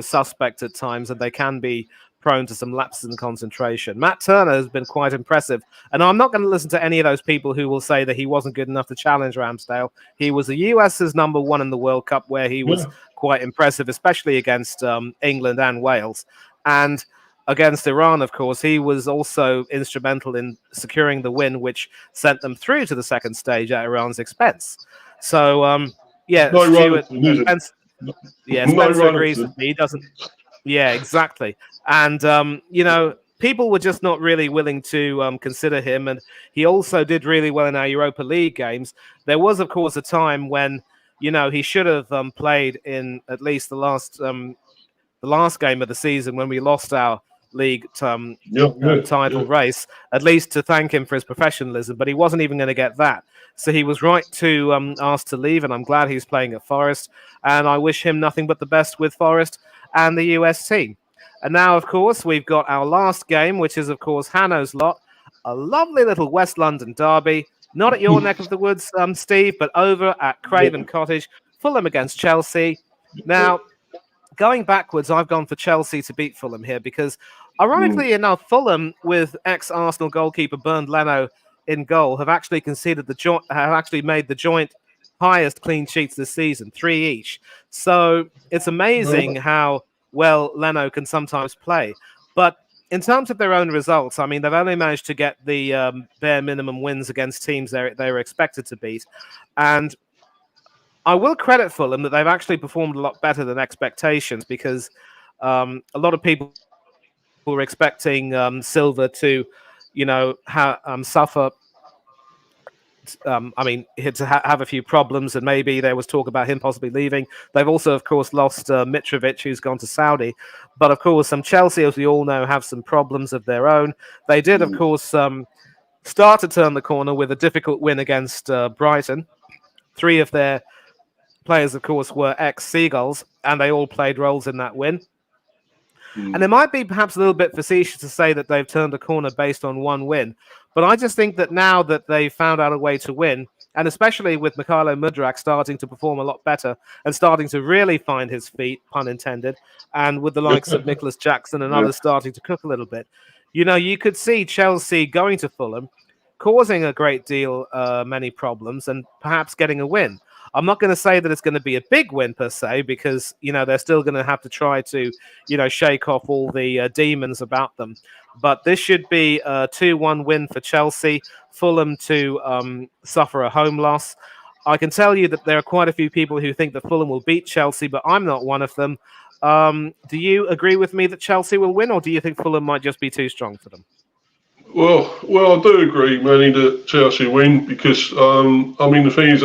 suspect at times, and they can be prone to some lapses in concentration. Matt Turner has been quite impressive, and I'm not going to listen to any of those people who will say that he wasn't good enough to challenge Ramsdale. He was the US's number one in the World Cup, where he was quite impressive, especially against England and Wales. And against Iran, of course, he was also instrumental in securing the win, which sent them through to the second stage at Iran's expense. So, Stuart, Spencer agrees with me. He doesn't. Yeah, exactly. And, people were just not really willing to consider him. And he also did really well in our Europa League games. There was, of course, a time when, he should have played in at least the last game of the season when we lost our league title race, at least to thank him for his professionalism. But he wasn't even going to get that. So he was right to ask to leave, and I'm glad he's playing at Forest. And I wish him nothing but the best with Forest and the US team. And now, of course, we've got our last game, which is, of course, Hanno's lot. A lovely little West London derby. Not at your neck of the woods, Steve, but over at Craven Cottage. Fulham against Chelsea. Now, going backwards, I've gone for Chelsea to beat Fulham here because, ironically enough, Fulham, with ex-Arsenal goalkeeper Bernd Leno in goal, have actually made the joint highest clean sheets this season, 3 each. So it's amazing how well Leno can sometimes play. But in terms of their own results, I mean, they've only managed to get the bare minimum wins against teams they were expected to beat. And I will credit Fulham that they've actually performed a lot better than expectations because a lot of people were expecting Silva to, suffer. To have a few problems, and maybe there was talk about him possibly leaving. They've also, of course, lost Mitrovic, who's gone to Saudi. But, of course, Chelsea, as we all know, have some problems of their own. They did, of course, start to turn the corner with a difficult win against Brighton. 3 of their players, of course, were ex-Seagulls, and they all played roles in that win. And it might be perhaps a little bit facetious to say that they've turned a corner based on one win. But I just think that now that they've found out a way to win, And especially with Mykhailo Mudryk starting to perform a lot better and starting to really find his feet, pun intended, and with the likes of Nicholas Jackson and Yeah. others starting to cook a little bit, you could see Chelsea going to Fulham, causing a great deal, many problems, and perhaps getting a win. I'm not going to say that it's going to be a big win per se, because they're still going to have to try to shake off all the demons about them. But this should be a 2-1 win for Chelsea. Fulham to suffer a home loss. I can tell you that there are quite a few people who think that Fulham will beat Chelsea, but I'm not one of them. Do you agree with me that Chelsea will win, or do you think Fulham might just be too strong for them? Well, I do agree, Manny, that Chelsea win because, the thing is,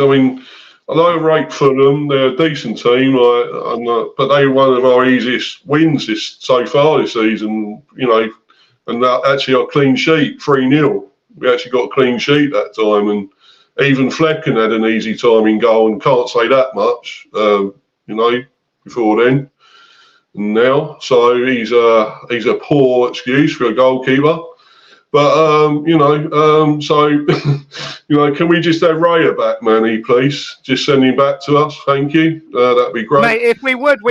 I don't rate Fulham. They're a decent team, but they were one of our easiest wins so far this season, and actually our clean sheet, 3-0. We actually got a clean sheet that time, and even Flecken had an easy time in goal, and can't say that much, before then and now. So he's a poor excuse for a goalkeeper. But can we just have Raya back, Manny, please? Just send him back to us, thank you. That'd be great. Mate, if we would,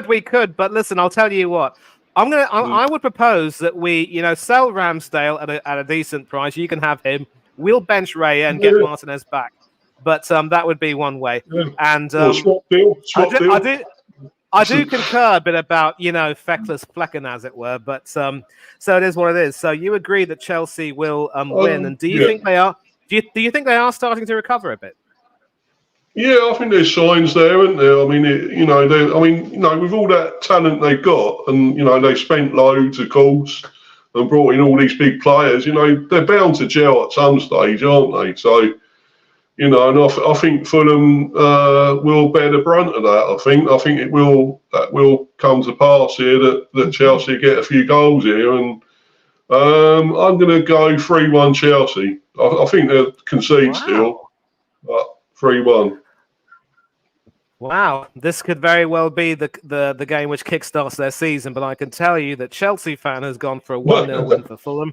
we could. But listen, I'll tell you what. I would propose that we, sell Ramsdale at a decent price. You can have him. We'll bench Raya and get Martinez back. But that would be one way. Yeah. And swap deal. I do concur a bit about, feckless Flecken, as it were, but so it is what it is. So you agree that Chelsea will win, and do you think they are? Do you think they are starting to recover a bit? Yeah, I think there's signs there, aren't there? With all that talent they've got, and they spent loads, of course, and brought in all these big players. They're bound to gel at some stage, aren't they? So. And I think Fulham will bear the brunt of that. I think that will come to pass here that Chelsea get a few goals here, and I'm going to go 3-1 Chelsea. I think they'll concede still, but 3-1. Wow, this could very well be the game which kickstarts their season. But I can tell you that Chelsea fan has gone for a 1-0 win for Fulham.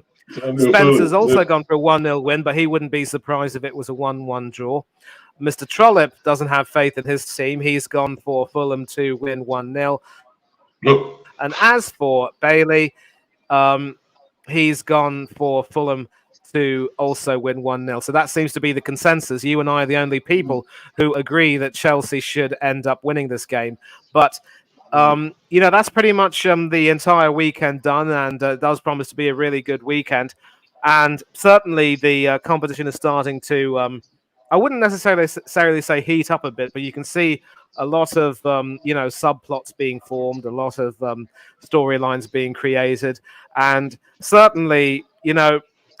Spencer's also gone for a 1-0 win, but he wouldn't be surprised if it was a 1-1 draw. Mr. Trollope doesn't have faith in his team. He's gone for Fulham to win 1-0. And as for Bailey, he's gone for Fulham to also win 1-0. So that seems to be the consensus. You and I are the only people who agree that Chelsea should end up winning this game. But that's pretty much the entire weekend done, and it does promise to be a really good weekend. And certainly the competition is starting to, I wouldn't necessarily say heat up a bit, but you can see a lot of, subplots being formed, a lot of storylines being created. And certainly,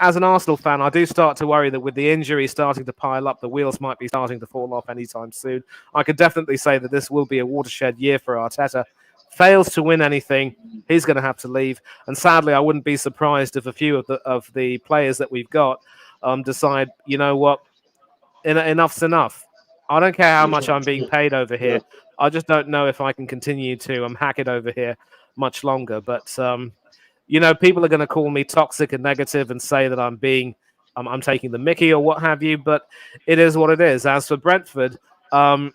as an Arsenal fan, I do start to worry that with the injury starting to pile up, the wheels might be starting to fall off anytime soon. I could definitely say that this will be a watershed year for Arteta. Fails to win anything, he's going to have to leave. And sadly, I wouldn't be surprised if a few of the players that we've got decide, you know what, enough's enough. I don't care how much I'm being paid over here. I just don't know if I can continue to hack it over here much longer. But people are going to call me toxic and negative and say that I'm taking the mickey or what have you, but it is what it is. As for Brentford, we're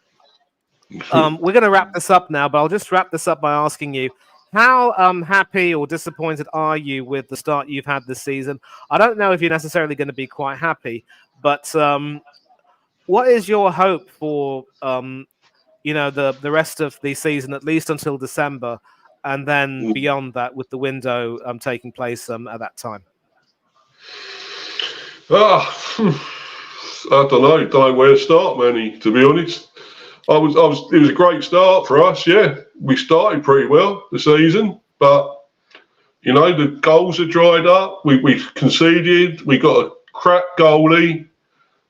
going to wrap this up now, but I'll just wrap this up by asking you, how happy or disappointed are you with the start you've had this season? I don't know if you're necessarily going to be quite happy, but what is your hope for the rest of the season, at least until December? And then beyond that, with the window taking place at that time. I don't know where to start, Manny. To be honest, it was a great start for us. Yeah, we started pretty well the season, but the goals are dried up. We conceded. We got a crap goalie.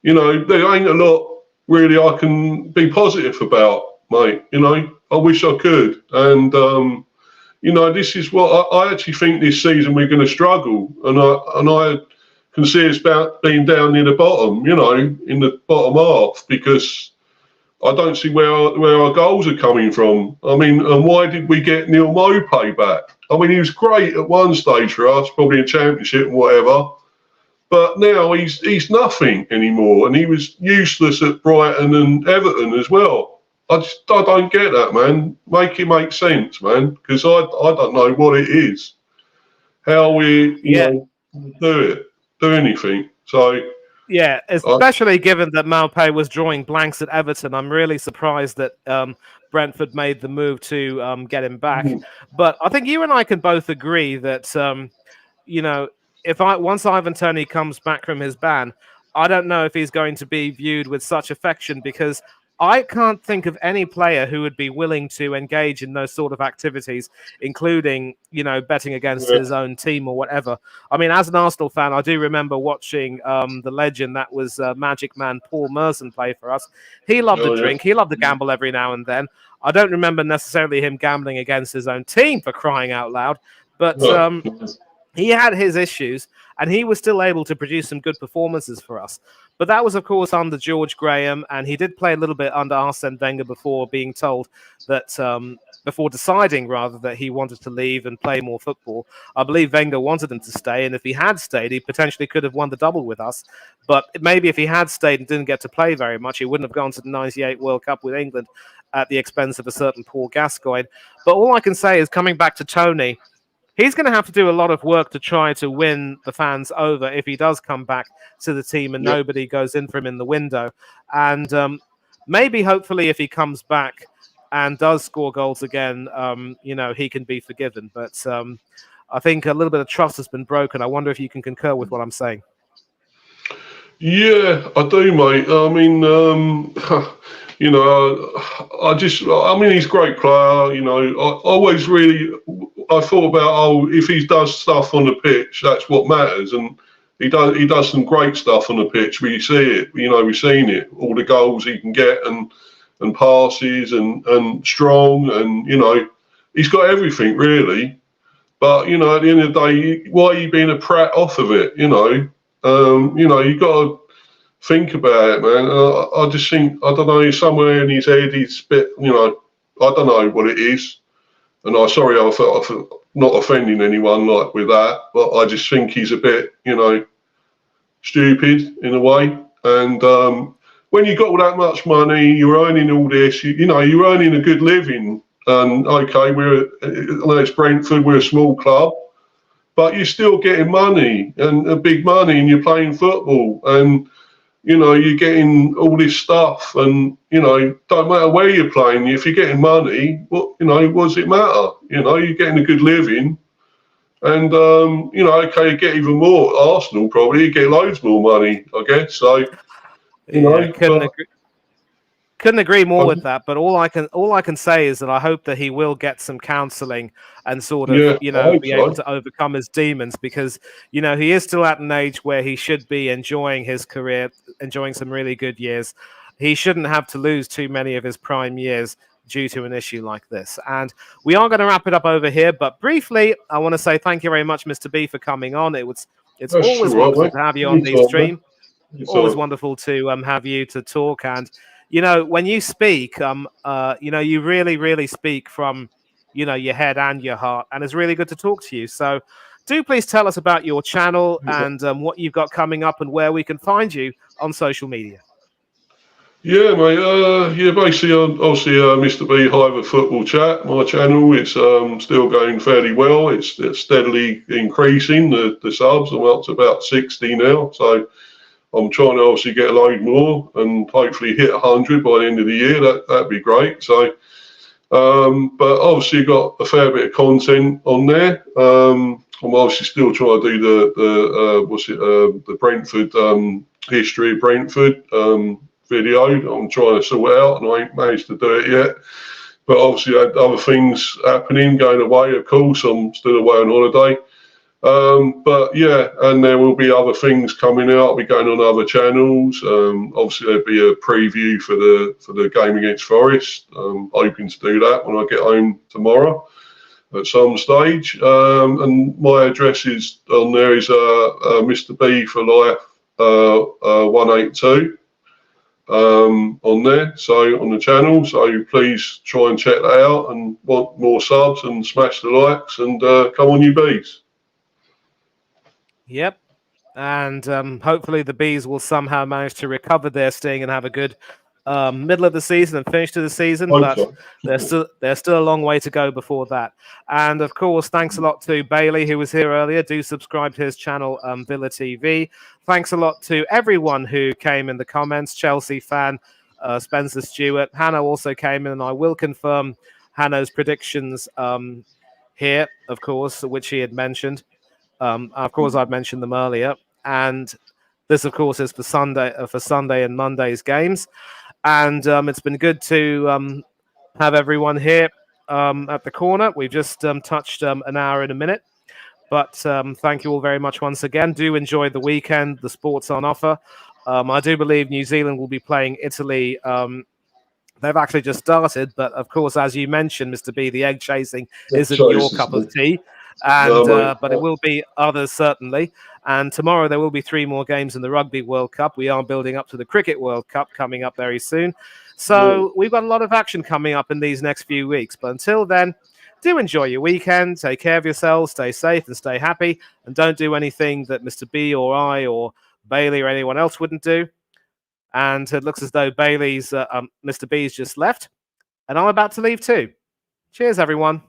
There ain't a lot really I can be positive about, mate. I wish I could, and. This is what I actually think this season we're going to struggle, and I can see it's about being down near the bottom, in the bottom half, because I don't see where our goals are coming from. And why did we get Neil Maupay back? He was great at one stage for us, probably in Championship and whatever, But now he's nothing anymore, and he was useless at Brighton and Everton as well. I don't get that, man. Make it make sense, man, because I don't know what it is, how we do anything. So yeah, especially given that Maupay was drawing blanks at Everton, I'm really surprised that Brentford made the move to get him back. But I think you and I can both agree that if once Ivan Toney comes back from his ban, I don't know if he's going to be viewed with such affection, because I can't think of any player who would be willing to engage in those sort of activities, including, betting against his own team or whatever. I mean, as an Arsenal fan, I do remember watching the legend that was Magic Man Paul Merson play for us. He loved to drink. He loved to gamble every now and then. I don't remember necessarily him gambling against his own team, for crying out loud. But he had his issues, and he was still able to produce some good performances for us. But that was, of course, under George Graham, and he did play a little bit under Arsene Wenger before being told that, before deciding, rather, that he wanted to leave and play more football. I believe Wenger wanted him to stay, and if he had stayed, he potentially could have won the double with us. But maybe if he had stayed and didn't get to play very much, he wouldn't have gone to the 98 World Cup with England at the expense of a certain Paul Gascoigne. But all I can say is, coming back to Toney, he's going to have to do a lot of work to try to win the fans over if he does come back to the team and nobody goes in for him in the window. And maybe, hopefully, if he comes back and does score goals again, he can be forgiven. But I think a little bit of trust has been broken. I wonder if you can concur with what I'm saying. Yeah, I do, mate. I mean, he's a great player. I thought about, if he does stuff on the pitch, that's what matters. And he does some great stuff on the pitch. We see it, we've seen it, all the goals he can get and passes and strong, and, he's got everything really. But, at the end of the day, why are you being a prat off of it? You got to think about it, man. I just think, I don't know, somewhere in his head, he's a bit, I don't know what it is. And I'm sorry, I'm not offending anyone like with that, but I just think he's a bit, stupid in a way. And when you got all that much money, you're earning all this, you're earning a good living. And okay, I know it's Brentford, we're a small club, but you're still getting money and big money, and you're playing football, and you're getting all this stuff, and don't matter where you're playing. If you're getting money, what does it matter? You're getting a good living, and okay, you get even more. Arsenal probably you get loads more money, I guess. So couldn't agree more with that. But all I can say is that I hope that he will get some counselling and sort of be able to overcome his demons, because he is still at an age where he should be enjoying his career, enjoying some really good years. He shouldn't have to lose too many of his prime years due to an issue like this. And we are going to wrap it up over here, but briefly I want to say thank you very much, Mr. B, for coming on. It's always wonderful to have you on the stream. Always wonderful to have you to talk. And when you speak, you really, really speak from, your head and your heart, and it's really good to talk to you. So do please tell us about your channel and what you've got coming up and where we can find you on social media. Yeah, mate. Basically, obviously, Mr. B Hiver Football Chat, my channel. It's still going fairly well. It's steadily increasing, the subs. I'm up to about 60 now. So I'm trying to obviously get a load more and hopefully hit 100 by the end of the year. That'd be great. So, but obviously got a fair bit of content on there. I'm obviously still trying to do the Brentford history of Brentford video. I'm trying to sort it out, and I ain't managed to do it yet. But obviously, I had other things happening, going away. Of course, I'm still away on holiday. But yeah, and there will be other things coming out. I'll be going on other channels. Obviously, there'll be a preview for the game against Forest. I'm hoping to do that when I get home tomorrow at some stage. And my address is on there is Mr. B for Life 182 on there. So on the channel. So please try and check that out, and want more subs and smash the likes, and come on, you bees. Yep. and hopefully the Bees will somehow manage to recover their sting and have a good middle of the season and finish to the season. Hope But so. there's still a long way to go before that. And of course, thanks a lot to Bailey, who was here earlier. Do subscribe to his channel, Villa TV. Thanks a lot to everyone who came in the comments. Chelsea fan, Spencer Stewart, Hannah also came in, and I will confirm Hannah's predictions here, of course, which he had mentioned. Of course, I've mentioned them earlier, and this, of course, is for Sunday and Monday's games. And it's been good to have everyone here at the corner. We've just touched an hour in a minute, but thank you all very much once again. Do enjoy the weekend. The sport's on offer. I do believe New Zealand will be playing Italy. They've actually just started, but of course, as you mentioned, Mr. B, the egg chasing isn't your cup of tea, and but it will be others certainly. And tomorrow there will be 3 more games in the Rugby World Cup. We are building up to the Cricket World Cup coming up very soon. So we've got a lot of action coming up in these next few weeks. But until then, do enjoy your weekend. Take care of yourselves. Stay safe and stay happy. And don't do anything that Mr. B or I or Bailey or anyone else wouldn't do. And it looks as though Bailey's Mr. B's just left. And I'm about to leave too. Cheers, everyone.